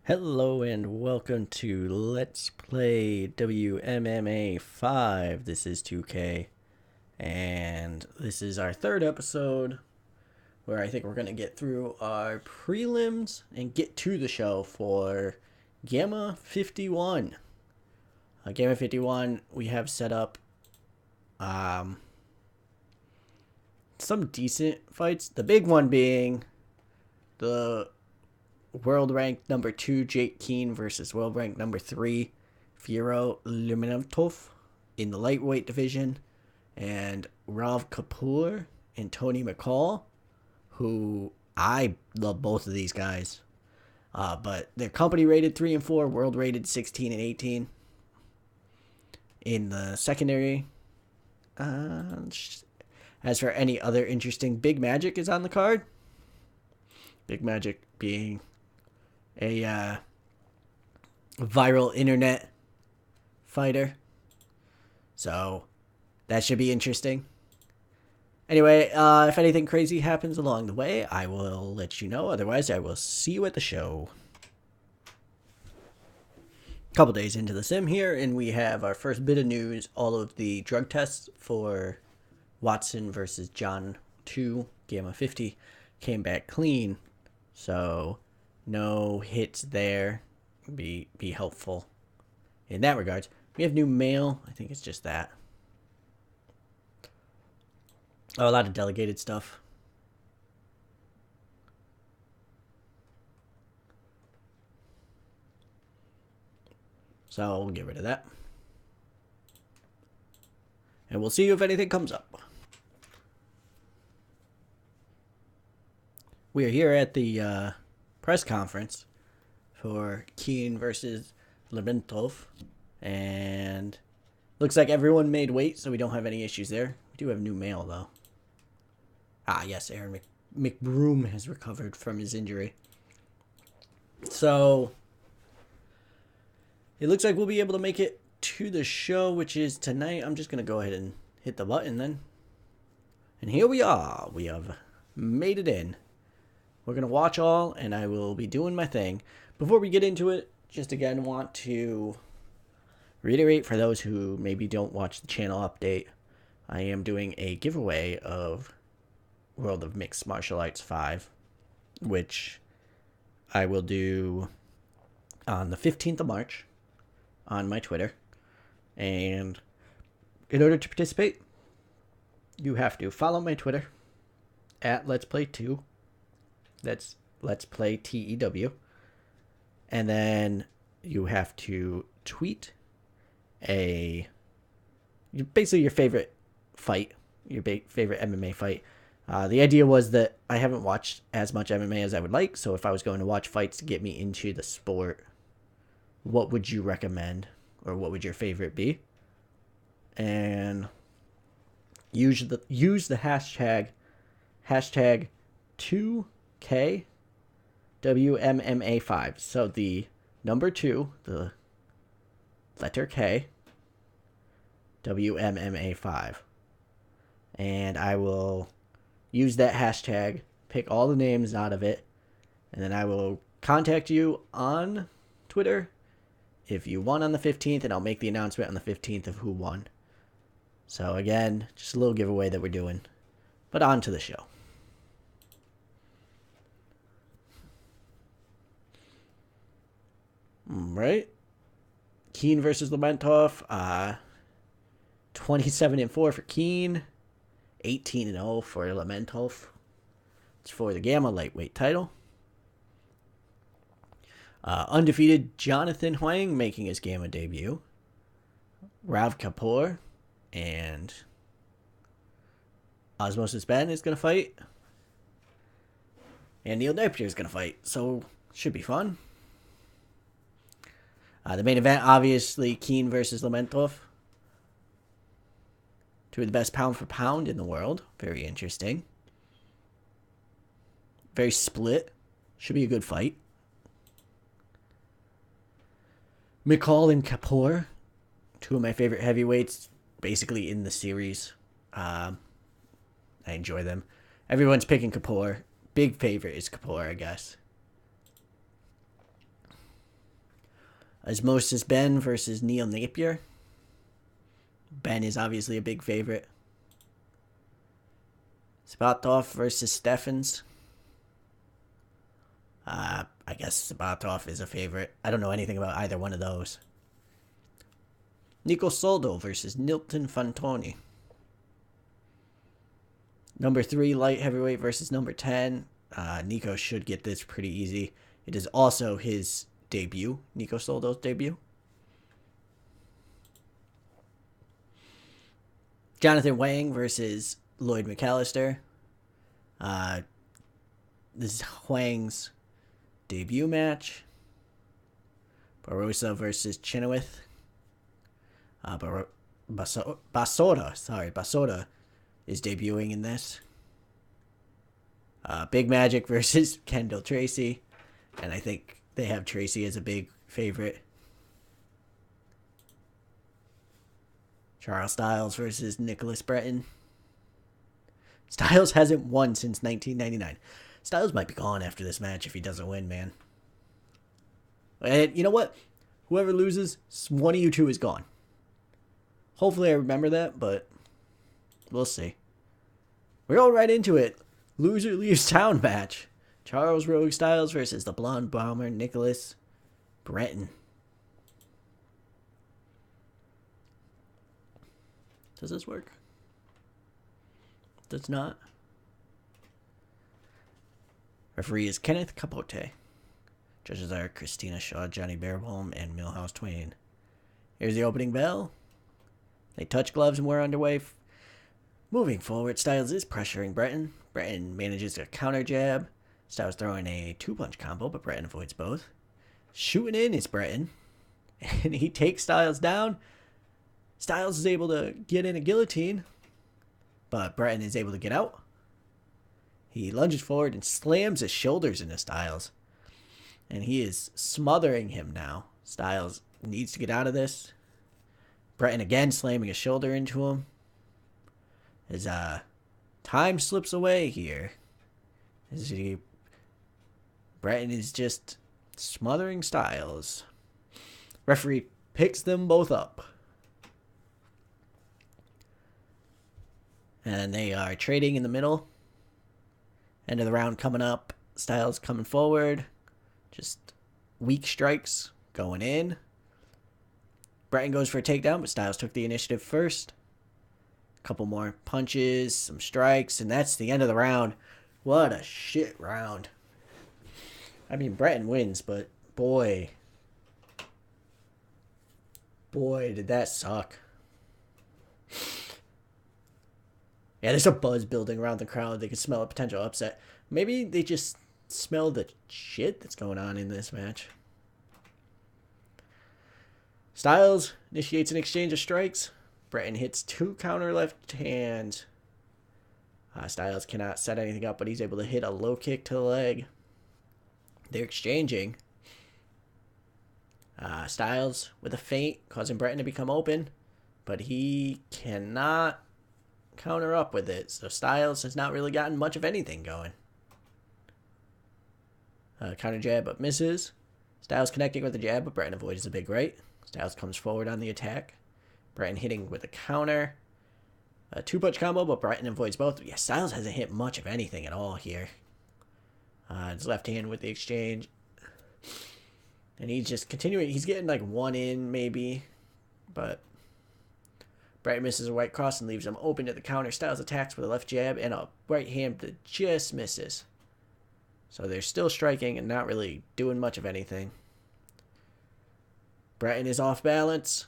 Hello and welcome to Let's Play WMMA5. This is 2K, and this is our third episode where I think we're going to get through our prelims and get to the show for Gamma 51. Gamma 51, we have set up some decent fights. The big one being the world ranked number 2 Jake Keen versus world ranked number 3 Fyodor Lemonov in the lightweight division, and Rav Kapoor and Tony McCall, who I love both of these guys. But they're company rated 3 and 4, world rated 16 and 18. In the secondary, as for any other interesting, Big Magic is on the card. Big Magic being a viral internet fighter. So that should be interesting. Anyway, if anything crazy happens along the way, I will let you know. Otherwise, I will see you at the show. A couple days into the sim here, and we have our first bit of news. All of the drug tests for Watson versus John 2 Gamma 50 came back clean. So no hits there. Be helpful in that regards. We have new mail. I think it's just that. Oh, a lot of delegated stuff. So we'll get rid of that. And we'll see if anything comes up. We are here at the press conference for Keen versus Lemontov, and looks like everyone made weight, so we don't have any issues there. We do have new mail, though. Ah, yes, Aaron McBroom has recovered from his injury. So it looks like we'll be able to make it to the show, which is tonight. I'm just going to go ahead and hit the button then. And here we are. We have made it in. We're going to watch all, and I will be doing my thing. Before we get into it, just again want to reiterate for those who maybe don't watch the channel update, I am doing a giveaway of World of Mixed Martial Arts 5, which I will do on the 15th of March on my Twitter. And in order to participate, you have to follow my Twitter at Let's Play 2. That's Let's Play TEW. And then you have to tweet basically your favorite fight, your favorite MMA fight. The idea was that I haven't watched as much MMA as I would like, so if I was going to watch fights to get me into the sport, what would you recommend, or what would your favorite be? And use the hashtag 2K WMMA5. So the number 2, the letter K, WMMA5. And I will use that hashtag, pick all the names out of it, and then I will contact you on Twitter if you won on the 15th, and I'll make the announcement on the 15th of who won. So again, just a little giveaway that we're doing. But on to the show. Right. Keen versus Lemontov. 27 and 4 for Keen. 18 and 0 for Lemontov. It's for the Gamma lightweight title. Undefeated Jonathan Huang making his Gamma debut. Rav Kapoor and Osmosis Ben is going to fight. And Neil Napier is going to fight. So, should be fun. The main event, obviously, Keen versus Lemontov. Two of the best pound for pound in the world. Very interesting. Very split. Should be a good fight. McCall and Kapoor. Two of my favorite heavyweights, basically in the series. I enjoy them. Everyone's picking Kapoor. Big favorite is Kapoor, I guess. Osmosis Ben versus Neil Napier. Ben is obviously a big favorite. Spotov versus Steffens. I guess Spotov is a favorite. I don't know anything about either one of those. Nico Soldo versus Nilton Fantoni. Number 3 light heavyweight versus number 10. Nico should get this pretty easy. It is also his debut, Nico Soldo's debut. Jonathan Wang versus Lloyd McAllister. This is Wang's debut match. Barossa versus Chenoweth. Basoda is debuting in this. Big Magic versus Kendall Tracy. And I think they have Tracy as a big favorite. Charles Stiles versus Nicholas Breton. Stiles hasn't won since 1999. Stiles might be gone after this match if he doesn't win, man. And you know what? Whoever loses, one of you two is gone. Hopefully I remember that, but we'll see. We're going right into it. Loser leaves town match. Charles Rogue Stiles versus the Blonde Bomber Nicholas Breton. Does this work? Does not. Referee is Kenneth Capote. Judges are Christina Shaw, Johnny Bearbaum, and Milhouse Twain. Here's the opening bell. They touch gloves and we're underway. Moving forward, Stiles is pressuring Breton. Breton manages a counter jab. Stiles throwing a 2-punch combo, but Breton avoids both. Shooting in is Breton. And he takes Stiles down. Stiles is able to get in a guillotine, but Breton is able to get out. He lunges forward and slams his shoulders into Stiles. And he is smothering him now. Stiles needs to get out of this. Breton again slamming his shoulder into him. As time slips away here. Breton is just smothering Stiles. Referee picks them both up. And they are trading in the middle. End of the round coming up. Stiles coming forward. Just weak strikes going in. Breton goes for a takedown, but Stiles took the initiative first. A couple more punches, some strikes, and that's the end of the round. What a shit round. I mean, Breton wins, but boy, did that suck. Yeah, there's a buzz building around the crowd. They can smell a potential upset. Maybe they just smell the shit that's going on in this match. Stiles initiates an exchange of strikes. Breton hits 2 counter left hands. Stiles cannot set anything up, but he's able to hit a low kick to the leg. They're exchanging. Stiles with a feint, causing Breton to become open, but he cannot counter up with it. So Stiles has not really gotten much of anything going. Counter jab, but misses. Stiles connecting with the jab, but Breton avoids the big right. Stiles comes forward on the attack. Breton hitting with a counter. A 2-punch combo, but Breton avoids both. Yeah, Stiles hasn't hit much of anything at all here. His left hand with the exchange. And he's just continuing. He's getting like 1 in, maybe. But Breton misses a white cross and leaves him open to the counter. Stiles attacks with a left jab and a right hand that just misses. So they're still striking and not really doing much of anything. Breton is off balance.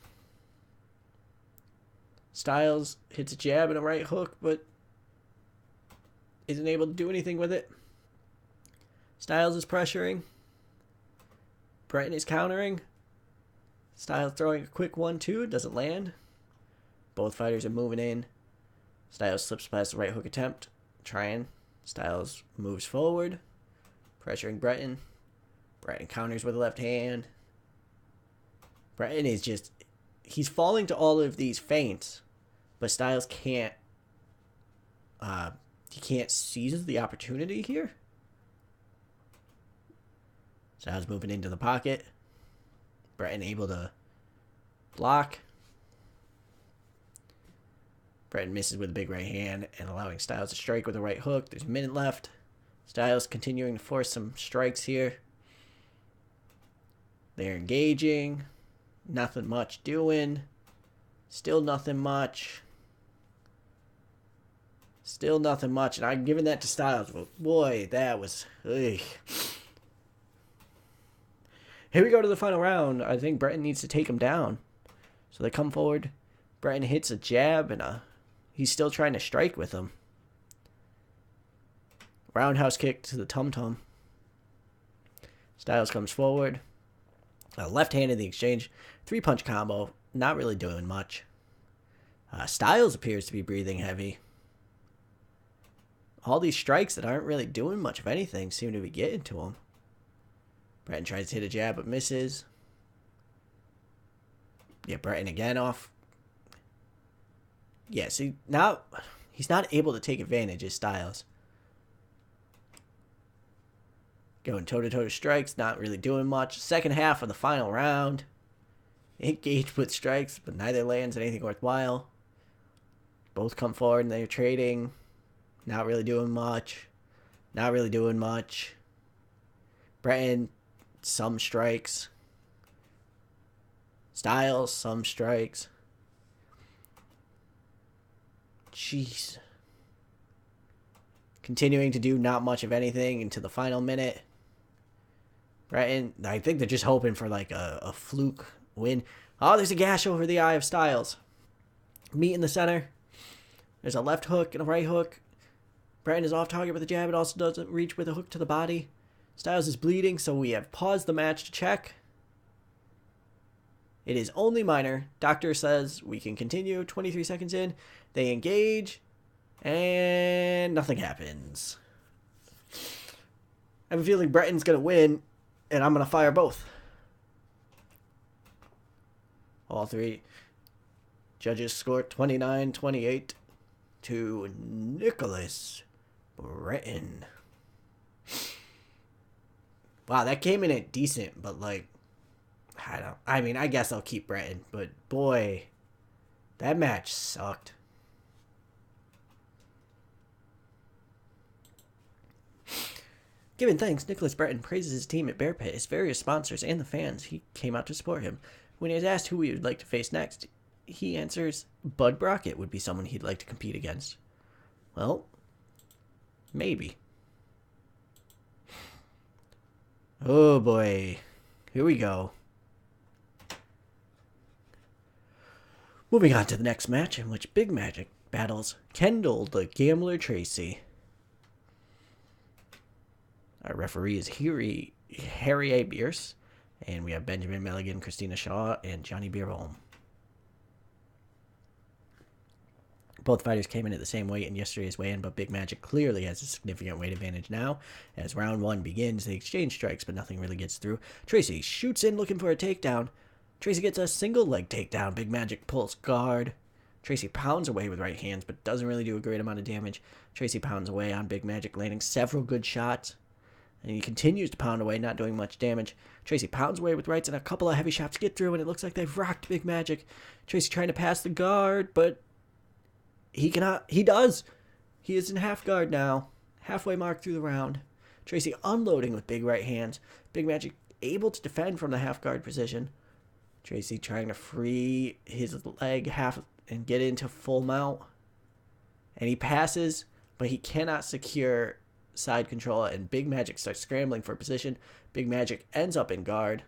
Stiles hits a jab and a right hook, but isn't able to do anything with it. Stiles is pressuring. Breton is countering. Stiles throwing a quick 1-2. Doesn't land. Both fighters are moving in. Stiles slips past the right hook attempt. Trying. Stiles moves forward. Pressuring Breton. Breton counters with the left hand. Breton is just... He's falling to all of these feints, but Stiles can't... he can't seize the opportunity here. Stiles moving into the pocket. Breton able to block. Breton misses with a big right hand and allowing Stiles to strike with a right hook. There's a minute left. Stiles continuing to force some strikes here. They're engaging. Nothing much doing. Still nothing much. Still nothing much. And I'm giving that to Stiles. But boy, that was... Ugh. Here we go to the final round. I think Breton needs to take him down. So they come forward. Breton hits a jab and he's still trying to strike with him. Roundhouse kick to the tum-tum. Stiles comes forward. Left hand in the exchange. 3-punch combo. Not really doing much. Stiles appears to be breathing heavy. All these strikes that aren't really doing much of anything seem to be getting to him. Breton tries to hit a jab but misses. Yeah, Breton again off. Yeah, see, now he's not able to take advantage of Stiles. Going toe-to-toe strikes, not really doing much. Second half of the final round. Engaged with strikes, but neither lands anything worthwhile. Both come forward and they're trading. Not really doing much. Not really doing much. Breton, some strikes. Stiles, some strikes. Jeez. Continuing to do not much of anything into the final minute. Breton, I think they're just hoping for like a fluke win. Oh, there's a gash over the eye of Stiles. Meet in the center. There's a left hook and a right hook. Breton is off target with a jab. It also doesn't reach with a hook to the body. Stiles is bleeding, so we have paused the match to check. It is only minor. Doctor says we can continue. 23 seconds in. They engage. And nothing happens. I have a feeling Breton's going to win. And I'm going to fire both. All three judges score 29-28 to Nicholas Breton. Wow, that came in at decent, but like, I guess I'll keep Breton, but boy, that match sucked. Giving thanks, Nicholas Breton praises his team at Bear Pit, his various sponsors, and the fans. He came out to support him. When he is asked who he would like to face next, he answers Bud Brockett would be someone he'd like to compete against. Well, maybe. Oh boy. Here we go. Moving on to the next match, in which Big Magic battles Kendall the Gambler Tracy. Our referee is Harry A. Bierce, and we have Benjamin Milligan, Christina Shaw, and Johnny Bierholm. Both fighters came in at the same weight in yesterday's weigh-in, but Big Magic clearly has a significant weight advantage now. As round one begins, they exchange strikes, but nothing really gets through. Tracy shoots in looking for a takedown. Tracy gets a single leg takedown. Big Magic pulls guard. Tracy pounds away with right hands, but doesn't really do a great amount of damage. Tracy pounds away on Big Magic, landing several good shots. And he continues to pound away, not doing much damage. Tracy pounds away with rights, and a couple of heavy shots get through, and it looks like they've rocked Big Magic. Tracy trying to pass the guard, but he cannot. He does. He is in half guard now. Halfway mark through the round. Tracy unloading with big right hands. Big Magic able to defend from the half guard position. Tracy trying to free his leg half and get into full mount. And he passes, but he cannot secure side control, and Big Magic starts scrambling for position. Big Magic ends up in guard.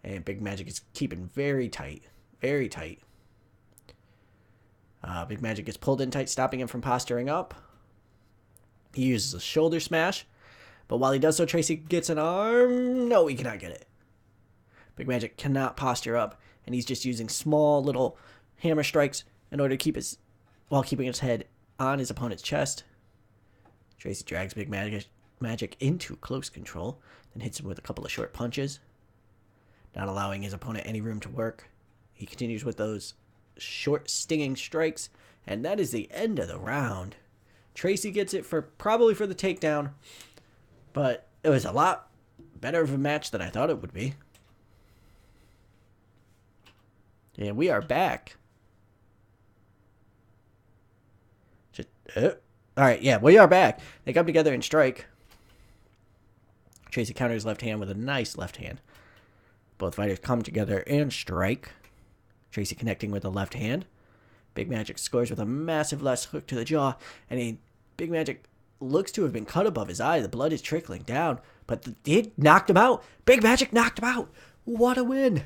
And Big Magic is keeping very tight. Very tight. Big Magic gets pulled in tight, stopping him from posturing up. He uses a shoulder smash. But while he does so, Tracy gets an arm. No, he cannot get it. Big Magic cannot posture up. And he's just using small little hammer strikes in order to keep while keeping his head on his opponent's chest. Tracy drags Big Magic into close control, then hits him with a couple of short punches, not allowing his opponent any room to work. He continues with those short, stinging strikes, and that is the end of the round. Tracy gets it probably for the takedown, but it was a lot better of a match than I thought it would be. And we are back. All right, yeah, we are back. They come together and strike. Tracy counters left hand with a nice left hand. Both fighters come together and strike. Tracy connecting with the left hand. Big Magic scores with a massive left hook to the jaw. And Big Magic looks to have been cut above his eye. The blood is trickling down. But it knocked him out. Big Magic knocked him out. What a win.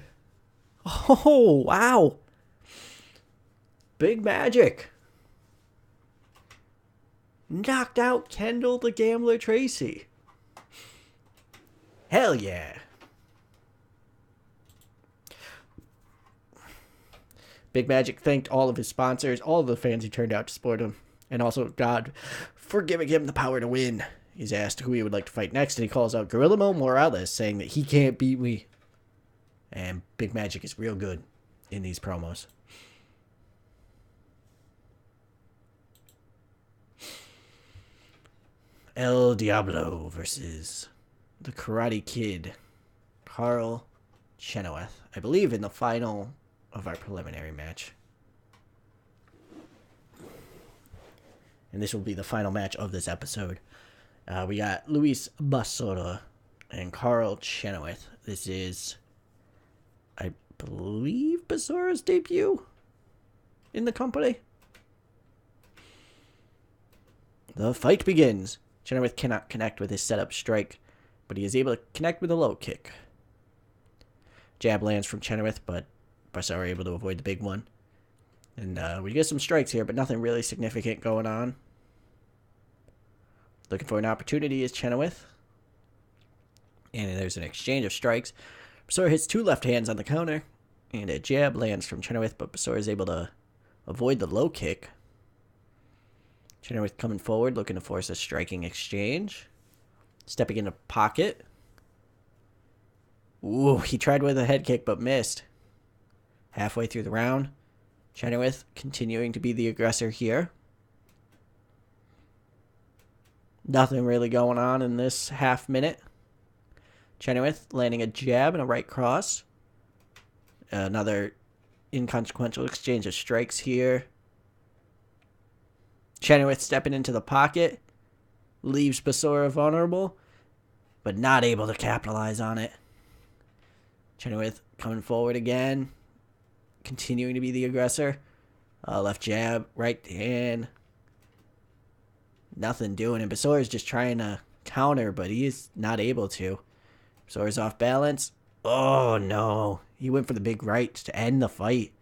Oh, wow. Big Magic knocked out Kendall the Gambler Tracy. Hell yeah. Big Magic thanked all of his sponsors, all of the fans who turned out to support him, and also God for giving him the power to win. He's asked who he would like to fight next, and he calls out Guerrilla Morales, saying that he can't beat me. And Big Magic is real good in these promos. El Diablo versus the Karate Kid, Carl Chenoweth. I believe in the final of our preliminary match. And this will be the final match of this episode. We got Luis Basora and Carl Chenoweth. This is, I believe, Basora's debut in the company. The fight begins. Chenoweth cannot connect with his setup strike, but he is able to connect with a low kick. Jab lands from Chenoweth, but Basora able to avoid the big one. And we get some strikes here, but nothing really significant going on. Looking for an opportunity is Chenoweth. And there's an exchange of strikes. Basora hits two left hands on the counter, and a jab lands from Chenoweth, but Basora is able to avoid the low kick. Chenoweth coming forward, looking to force a striking exchange. Stepping in the pocket. Ooh, he tried with a head kick, but missed. Halfway through the round, Chenoweth continuing to be the aggressor here. Nothing really going on in this half minute. Chenoweth landing a jab and a right cross. Another inconsequential exchange of strikes here. Chenoweth stepping into the pocket. Leaves Basora vulnerable, but not able to capitalize on it. Chenoweth coming forward again. Continuing to be the aggressor. Left jab, right hand. Nothing doing. And Basora's just trying to counter, but he is not able to. Basora's off balance. Oh, no. He went for the big right to end the fight.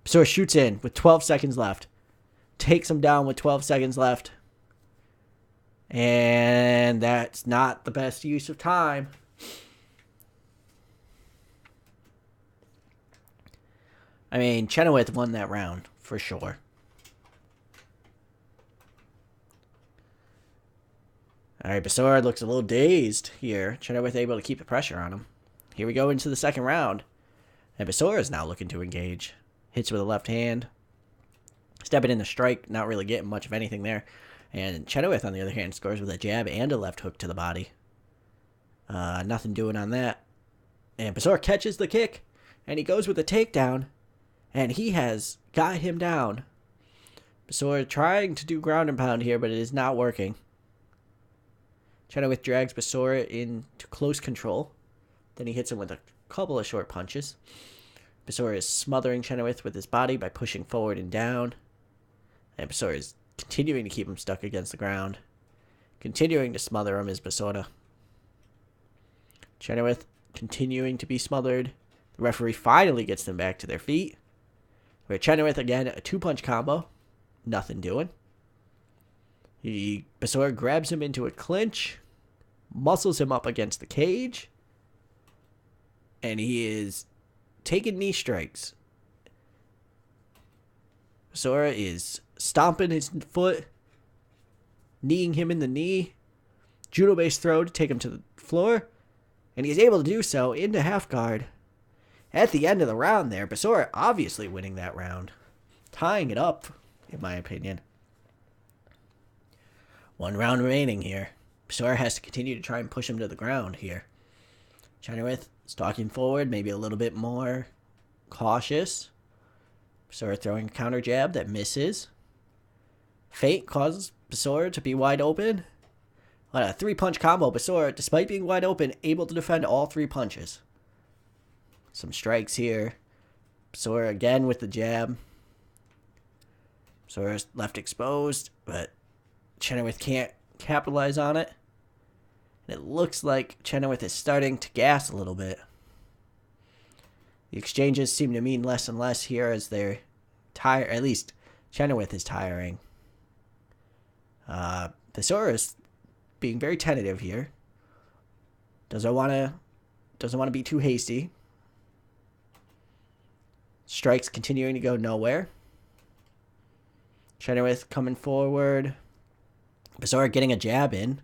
Basora shoots in with 12 seconds left. Takes him down with 12 seconds left. And that's not the best use of time. I mean, Chenoweth won that round, for sure. Alright, Basora looks a little dazed here. Chenoweth able to keep the pressure on him. Here we go into the second round. And Basora is now looking to engage. Hits with a left hand. Stepping in the strike, not really getting much of anything there. And Chenoweth, on the other hand, scores with a jab and a left hook to the body. Nothing doing on that. And Basora catches the kick. And he goes with a takedown. And he has got him down. Basora trying to do ground and pound here, but it is not working. Chenoweth drags Basora into close control. Then he hits him with a couple of short punches. Basora is smothering Chenoweth with his body by pushing forward and down. And Basora is continuing to keep him stuck against the ground. Continuing to smother him is Basora. Chenoweth continuing to be smothered. The referee finally gets them back to their feet. Where Chenoweth, again, a two-punch combo. Nothing doing. Basora grabs him into a clinch. Muscles him up against the cage. And he is taking knee strikes. Basora is stomping his foot. Kneeing him in the knee. Judo-based throw to take him to the floor. And he's able to do so into half guard. At the end of the round there, Basora obviously winning that round. Tying it up, in my opinion. One round remaining here. Basora has to continue to try and push him to the ground here. Chenoweth stalking forward, maybe a little bit more cautious. Basora throwing a counter jab that misses. Fate causes Basora to be wide open. On a 3-punch combo, Basora, despite being wide open, able to defend all 3 punches. Some strikes here. Basora again with the jab. Basora's left exposed, but Chenoweth can't capitalize on it. And it looks like Chenoweth is starting to gas a little bit. The exchanges seem to mean less and less here as they're tired. At least Chenoweth is tiring. Basora is being very tentative here. Doesn't want to be too hasty. Strikes continuing to go nowhere. Chenoweth coming forward. Basora getting a jab in.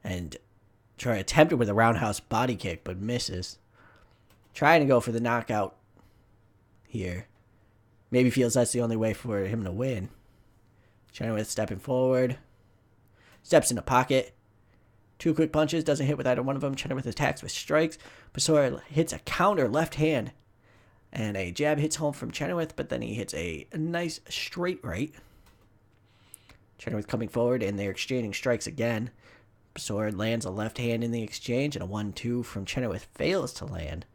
And attempted with a roundhouse body kick, but misses. Trying to go for the knockout here. Maybe feels that's the only way for him to win. Chenoweth stepping forward. Steps in the pocket. 2 quick punches. Doesn't hit with either one of them. Chenoweth attacks with strikes. Basora hits a counter left hand. And a jab hits home from Chenoweth, but then he hits a nice straight right. Chenoweth coming forward, and they're exchanging strikes again. Basora lands a left hand in the exchange, and a 1-2 from Chenoweth fails to land.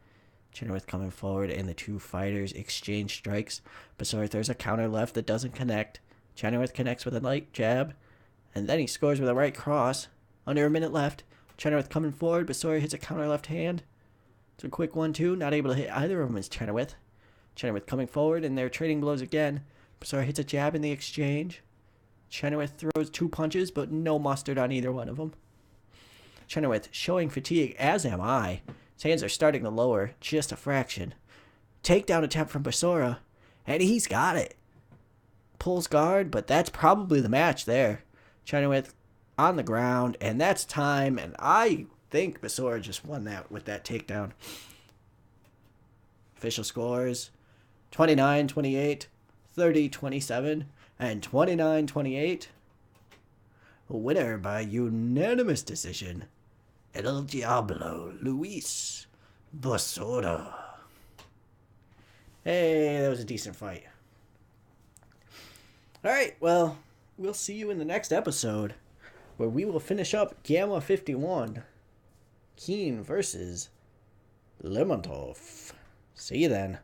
Chenoweth coming forward, and the 2 fighters exchange strikes. Basora throws a counter left that doesn't connect. Chenoweth connects with a light jab, and then he scores with a right cross. Under a minute left. Chenoweth coming forward. Basora hits a counter left hand. It's a quick 1-2. Not able to hit either of them is Chenoweth. Chenoweth coming forward, and they're trading blows again. Basora hits a jab in the exchange. Chenoweth throws 2 punches, but no mustard on either one of them. Chenoweth showing fatigue, as am I. His hands are starting to lower, just a fraction. Takedown attempt from Basora, and he's got it. Pulls guard, but that's probably the match there. Chenoweth on the ground, and that's time, and I think Basora just won that with that takedown. Official scores 29-28, 30-27, and 29-28. Winner by unanimous decision, El Diablo Luis Basora. Hey, that was a decent fight. Alright, well, we'll see you in the next episode, where we will finish up Gamma 51. Keen versus Lermontov. See you then.